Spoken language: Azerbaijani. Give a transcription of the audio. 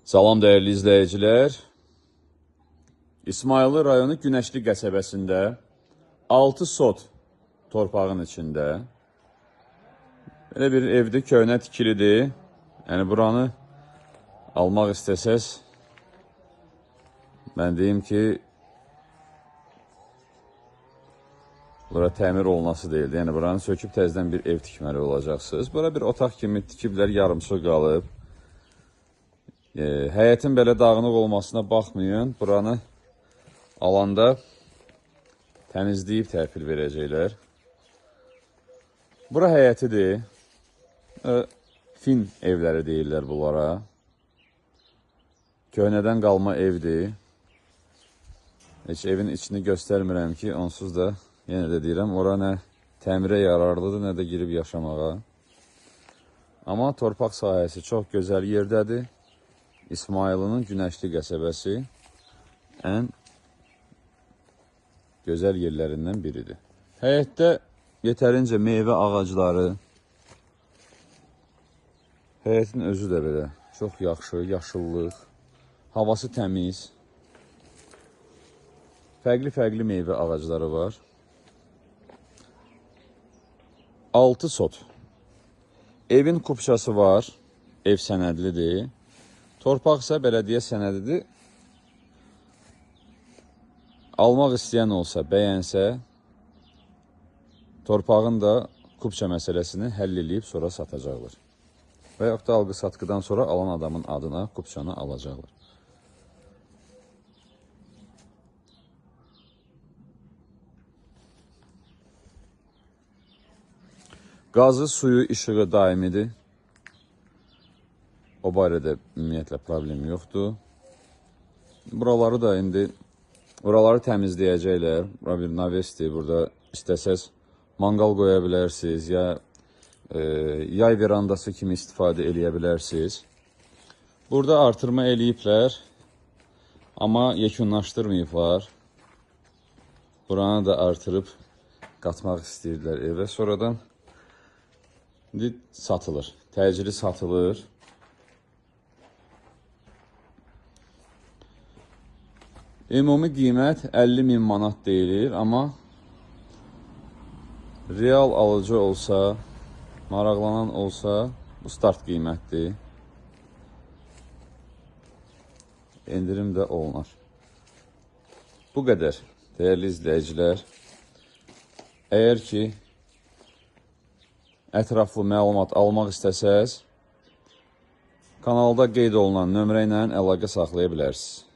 Salam dəyərli izləyicilər. İsmayıllı rayonu Günəşli qəsəbəsində 6 sot torpağın içində belə bir evdir, köhnə tikilidir. Yəni buranı almaq istəsəz, mən deyim ki, bura təmir olunası deyildi. Yəni buranı söküb təzədən bir ev tikməli olacaqsınız. Bura bir otaq kimi tikiblər, yarımçıq qalıb. Həyətin belə dağınıq olmasına baxmayın, buranı alanda təmizləyib təhvil verəcəklər. Bura həyətidir. Fin evləri deyirlər bunlara. Köhnədən qalma evdir. Heç evin içini göstərmirəm ki, onsuz da yenə də deyirəm, ora nə təmirə yararlıdır, nə də girib yaşamağa. Amma torpaq sahəsi çox gözəl yerdədir. İsmayıllının Günəşli qəsəbəsi ən gözəl yerlərindən biridir. Həyətdə yetərincə meyvə ağacları, həyətin özü də belə çox yaxşı, yaşıllıq, havası təmiz, fərqli meyvə ağacları var. 6 sot. Evin kupçası var, ev sənədlidir. Torpaq isə bələdiyyə sənədidir. Almaq istəyən olsa, bəyənsə, torpağın da kupça məsələsini həll edib sonra satacaqlar. Və yaxud da alqı-satqıdan sonra alan adamın adına kupçanı alacaqlar. Qazı, suyu, işığı daimidir. O barədə ümumiyyətlə problem yoxdur. Buraları da indi təmizləyəcəklər. Bura bir navesdir. Burada istəsəz manqal qoya bilərsiniz, ya yay verandası kimi istifadə eləyə bilərsiniz. Burada artırma eləyiblər, amma yekunlaşdırmayıblar. Buranı da artırıb qatmaq istəyirlər evə. Sonradan satılır. Təcili satılır. Ümumi qiymət 50.000 manat deyilir, amma real alıcı olsa, maraqlanan olsa, bu start qiymətdir. Endirim də olunar. Bu qədər, dəyərli izləyicilər. Əgər ki, ətraflı məlumat almaq istəsəz, kanalda qeyd olunan nömrə ilə əlaqə saxlaya bilərsiniz.